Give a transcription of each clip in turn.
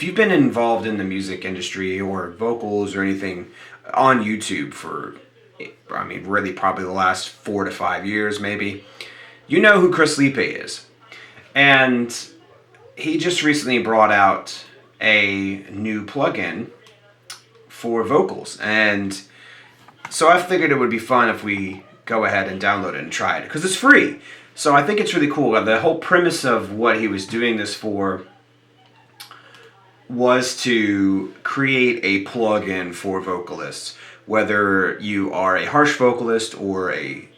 if you've been involved in the music industry or vocals or anything on YouTube for, I mean, really probably the last 4 to 5 years, maybe, you know who Chris Liepe is. And he just recently brought out a new plugin for vocals. And so I figured it would be fun if we go ahead and download it and try it, because it's free. So I think it's really cool. The whole premise of what he was doing this for was to create a plugin for vocalists, whether you are a harsh vocalist or a,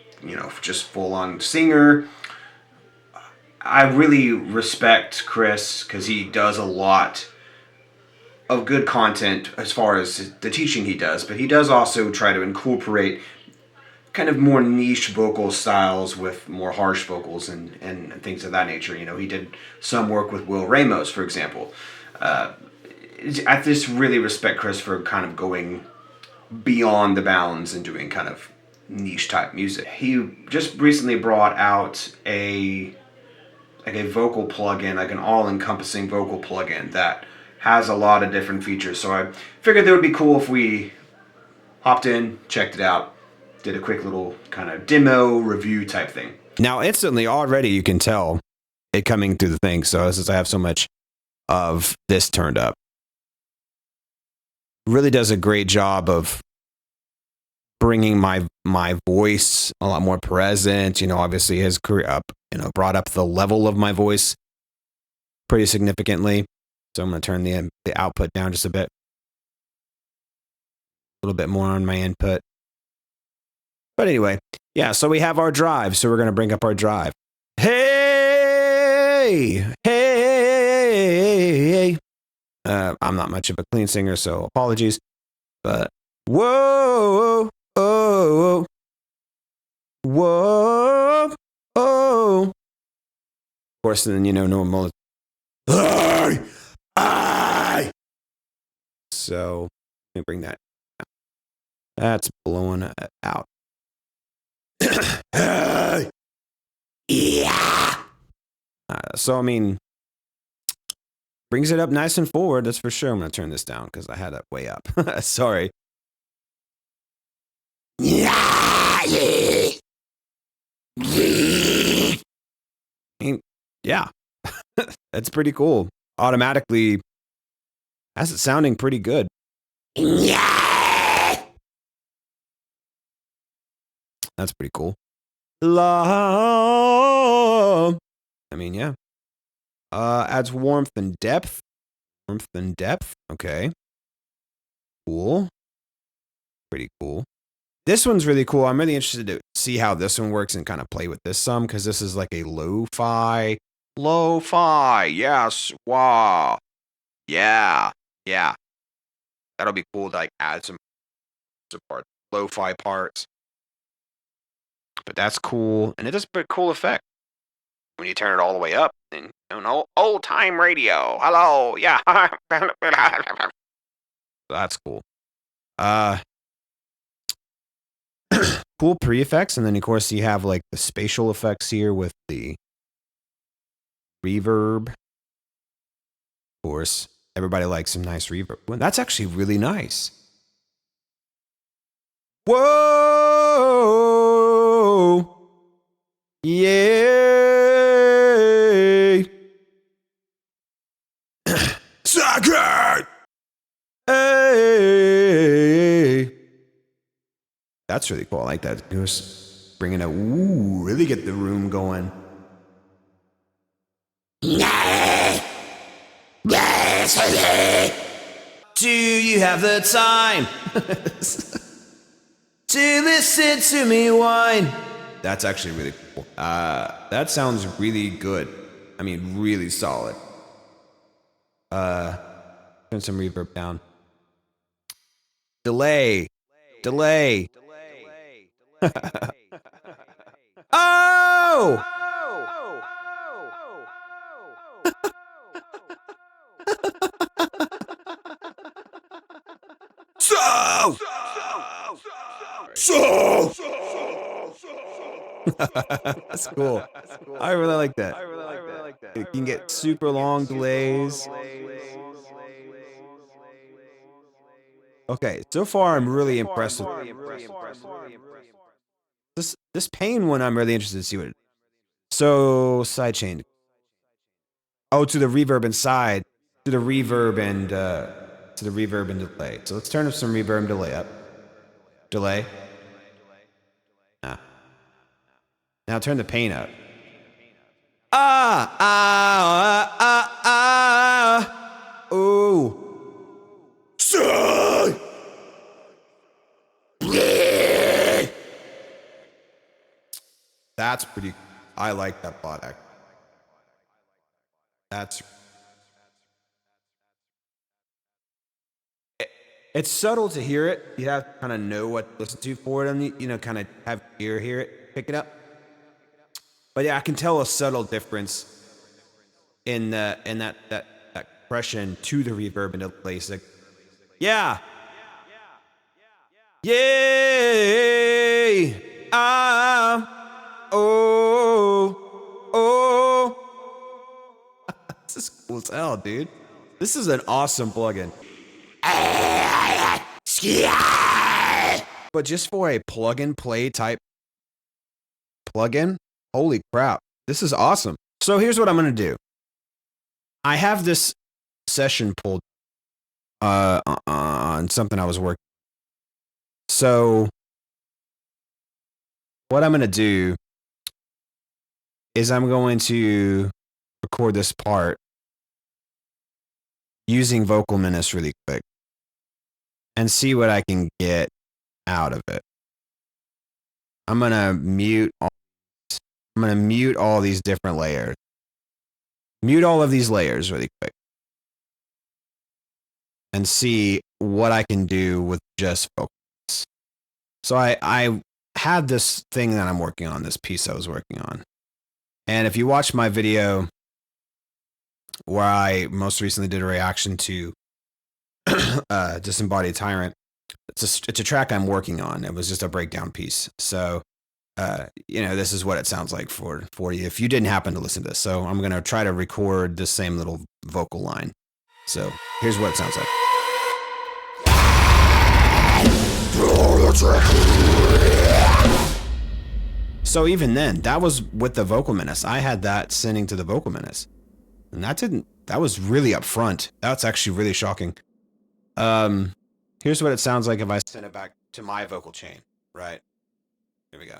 just full-on singer. I really respect Chris because he does a lot of good content as far as the teaching he does, but he does also try to incorporate kind of more niche vocal styles with more harsh vocals and things of that nature. He did some work with Will Ramos, for example. I just really respect Chris for kind of going beyond the bounds and doing kind of niche type music. He just recently brought out a vocal plugin, like an all-encompassing vocal plugin that has a lot of different features. So I figured that would be cool if we hopped in, checked it out, did a quick little kind of demo review type thing. Now, instantly, already you can tell it coming through the thing. So since I have so much of this turned up, really does a great job of bringing my voice a lot more present. Obviously his career up, brought up the level of my voice pretty significantly. So I'm going to turn the output down just a bit. A little bit more on my input. But anyway, yeah, so we have our drive. So we're going to bring up our drive. Hey! Hey! I'm not much of a clean singer, so apologies. But whoa! Oh! Whoa! Oh! Of course, then, normal. So, let me bring that. That's blowing it out. Yeah. So, I mean, brings it up nice and forward, that's for sure. I'm going to turn this down because I had it way up. Sorry. Yeah. That's pretty cool. Automatically has it sounding pretty good. Yeah. That's pretty cool. Love. I mean, yeah. Adds warmth and depth. Okay. Cool. Pretty cool. This one's really cool. I'm really interested to see how this one works and kind of play with this some, because this is like a lo-fi. Lo-fi. Yes. Wow. Yeah. Yeah. That'll be cool to like add some parts, lo-fi parts. But that's cool. And it does a cool effect when you turn it all the way up. And old time radio. Hello. Yeah. That's cool. Cool pre-effects, and then of course you have like the spatial effects here with the reverb. Of course, everybody likes some nice reverb. Well, that's actually really nice. Whoa! Yay! Second! Hey! That's really cool. I like that. Just bringing it, really get the room going. Do you have the time to listen to me whine? That's actually really cool. That sounds really good. I mean, really solid. Turn some reverb down. Delay. Oh! So! That's cool. I really like that. You can get super long delays. Okay, so far I'm really impressed with this pain one. I'm really interested to see what it is. So sidechain. Oh, to the reverb inside, to the reverb and delay. So let's turn up some reverb and delay up. Delay. Nah. Now turn the pain up. Ooh. That's pretty. I like that plot act. That's. It's subtle to hear it. You have to kind of know what to listen to for it, and kind of have ear hear it, pick it up. But yeah, I can tell a subtle difference in that compression to the reverb and the place. Like, yeah, yay, oh. This is cool as hell, dude. This is an awesome plugin. But just for a plug and play type plugin, holy crap, this is awesome. So here's what I'm gonna do. I have this session pulled on something I was working. So what I'm gonna do is I'm going to record this part using Vocal Menace really quick and see what I can get out of it. I'm gonna mute all these different layers. Mute all of these layers really quick and see what I can do with just Vocal Menace. So I had this thing that I'm working on, this piece I was working on. And if you watch my video where I most recently did a reaction to Disembodied Tyrant, it's a track I'm working on. It was just a breakdown piece. So, this is what it sounds like for you if you didn't happen to listen to this. So I'm going to try to record the same little vocal line. So here's what it sounds like. So even then, that was with the Vocal Menace. I had that sending to the Vocal Menace. And that was really up front. That's actually really shocking. Here's what it sounds like if I send it back to my vocal chain, right? Here we go.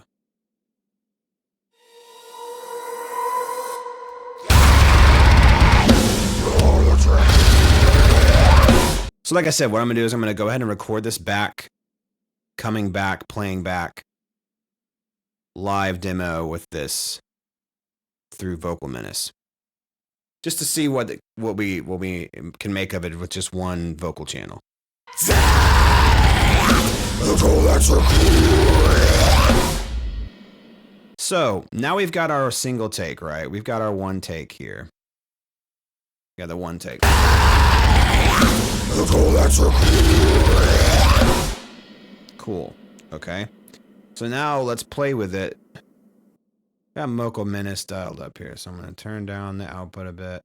So like I said, what I'm gonna do is I'm gonna go ahead and record this back, coming back, playing back, live demo with this through Vocal Menace, just to see what we can make of it with just one vocal channel. So now we've got our single take, right? We've got our one take here. We got the one take. Cool. Okay. So now let's play with it. Got Vocal Menace dialed up here, so I'm going to turn down the output a bit.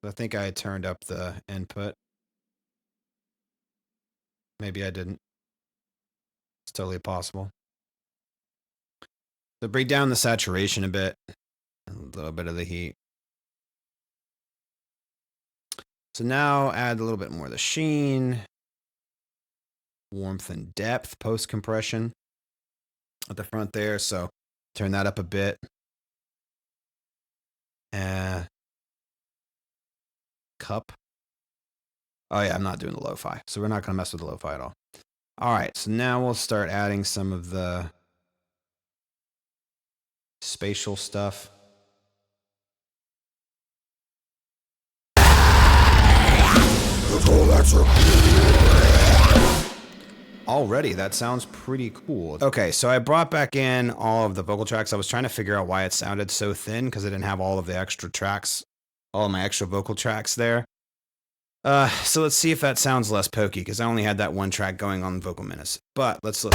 I think I turned up the input. Maybe I didn't. It's totally possible. So bring down the saturation a bit. A little bit of the heat. So now add a little bit more of the sheen. Warmth and depth post-compression at the front there. So turn that up a bit. Cup. Oh yeah, I'm not doing the lo-fi. So we're not going to mess with the lo-fi at all. All right, so now we'll start adding some of the spatial stuff. Already, that sounds pretty cool. Okay, so I brought back in all of the vocal tracks. I was trying to figure out why it sounded so thin because I didn't have all of the extra tracks, all of my extra vocal tracks there. So let's see if that sounds less pokey because I only had that one track going on Vocal Menace. But let's look.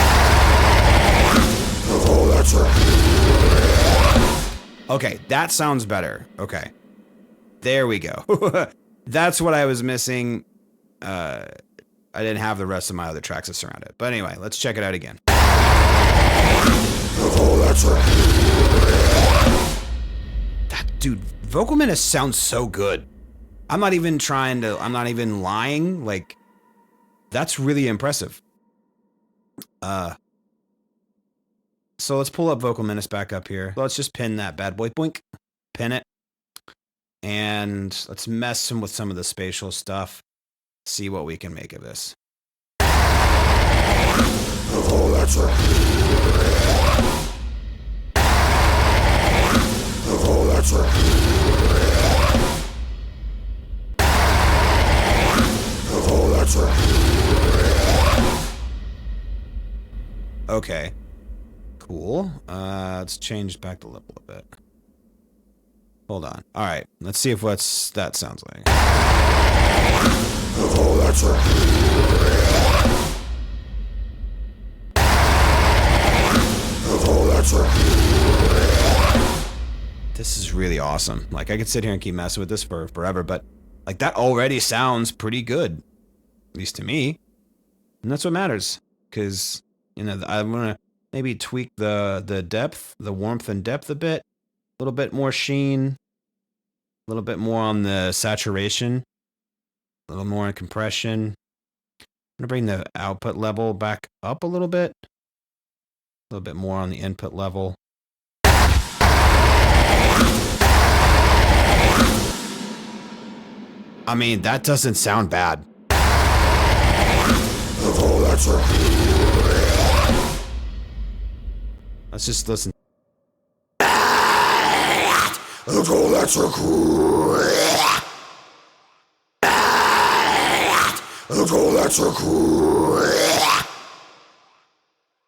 Okay, that sounds better. Okay, there we go. That's what I was missing. I didn't have the rest of my other tracks that surround it. But anyway, let's check it out again. Dude, Vocal Menace sounds so good. I'm not even lying. Like, that's really impressive. So let's pull up Vocal Menace back up here. Let's just pin that bad boy. Boink. Pin it. And let's mess with some of the spatial stuff. See what we can make of this. Okay. Cool. Let's change back the level a bit. Hold on. All right. Let's see if that sounds like. This is really awesome. Like, I could sit here and keep messing with this for forever, but like that already sounds pretty good, at least to me. And that's what matters, because you know I'm gonna maybe tweak the depth, the warmth and depth a bit, a little bit more sheen, a little bit more on the saturation, a little more in compression. I'm gonna bring the output level back up a little bit more on the input level. I mean, that doesn't sound bad. Let's just listen.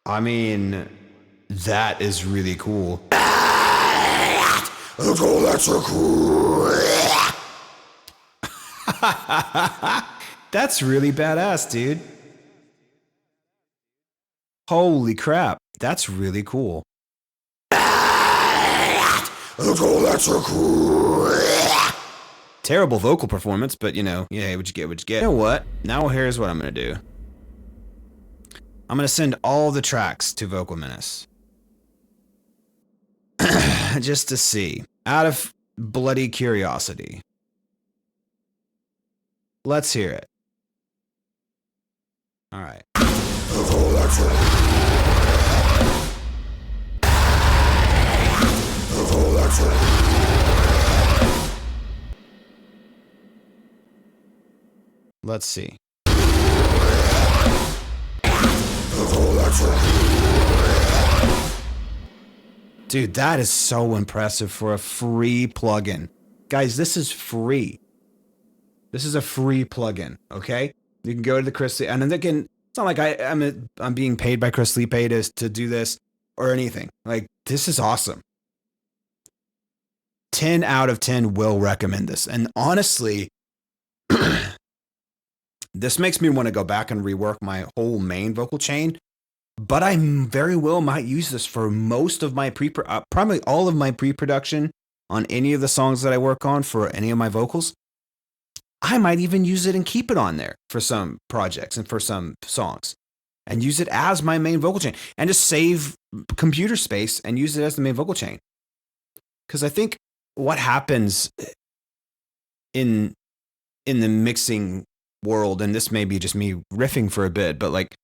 I mean, that is really cool. That's really badass, dude. Holy crap. That's really cool. Terrible vocal performance, but you know, yeah, what you get, what you get. You know what? Now here's what I'm gonna do. I'm gonna send all the tracks to Vocal Menace. Just to see. Out of bloody curiosity. Let's hear it. All right. Let's see. Dude, that is so impressive for a free plugin. Guys, this is free. This is a free plugin, okay? You can go to the Chris Liepe, and then again, it's not like I'm being paid by Chris Liepe to do this or anything. Like, this is awesome. 10 out of 10 will recommend this. And honestly, this makes me want to go back and rework my whole main vocal chain. But I very well might use this for most of my probably all of my pre-production on any of the songs that I work on for any of my vocals. I might even use it and keep it on there for some projects and for some songs and use it as my main vocal chain and just save computer space and use it as the main vocal chain. Because I think what happens in the mixing world, and this may be just me riffing for a bit, but like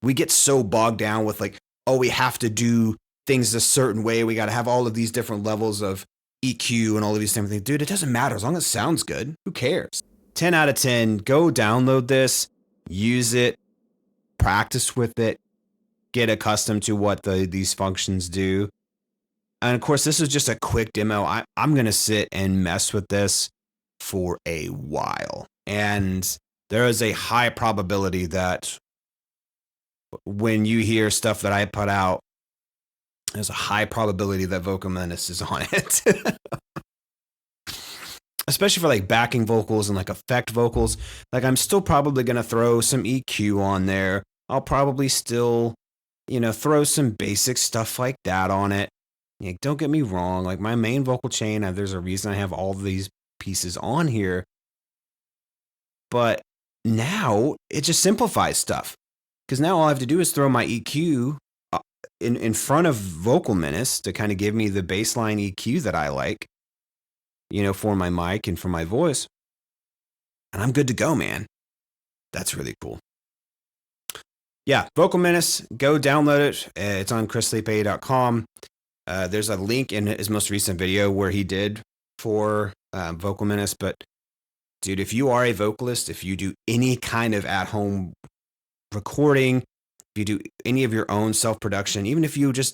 we get so bogged down with like, oh, we have to do things a certain way. We got to have all of these different levels of EQ and all of these different things. Dude, it doesn't matter. As long as it sounds good, who cares? 10 out of 10. Go download this, use it, practice with it, get accustomed to what these functions do. And of course, this is just a quick demo. I'm going to sit and mess with this for a while. And there is a high probability that when you hear stuff that I put out, there's a high probability that Vocal Menace is on it. Especially for like backing vocals and like effect vocals. Like I'm still probably going to throw some EQ on there. I'll probably still, throw some basic stuff like that on it. Like, don't get me wrong. Like my main vocal chain, there's a reason I have all these pieces on here. But now it just simplifies stuff. Because now all I have to do is throw my EQ in front of Vocal Menace to kind of give me the baseline EQ that I like, for my mic and for my voice. And I'm good to go, man. That's really cool. Yeah, Vocal Menace, go download it. It's on chrisliepe.com. There's a link in his most recent video where he did for Vocal Menace. But, dude, if you are a vocalist, if you do any kind of at-home recording, if you do any of your own self-production, even if you just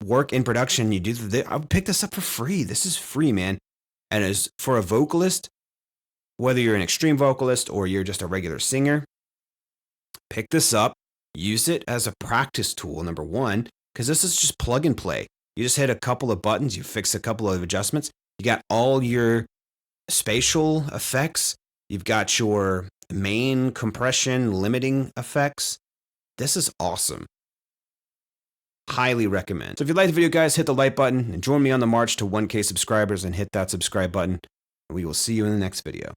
work in production, I'll pick this up for free. This is free, man. And as for a vocalist, whether you're an extreme vocalist or you're just a regular singer, pick this up, use it as a practice tool, number one, because this is just plug and play. You just hit a couple of buttons, you fix a couple of adjustments, you got all your spatial effects, you've got your main compression limiting effects. This is awesome. Highly recommend. So if you like the video, guys, hit the like button and join me on the march to 1K subscribers and hit that subscribe button. And we will see you in the next video.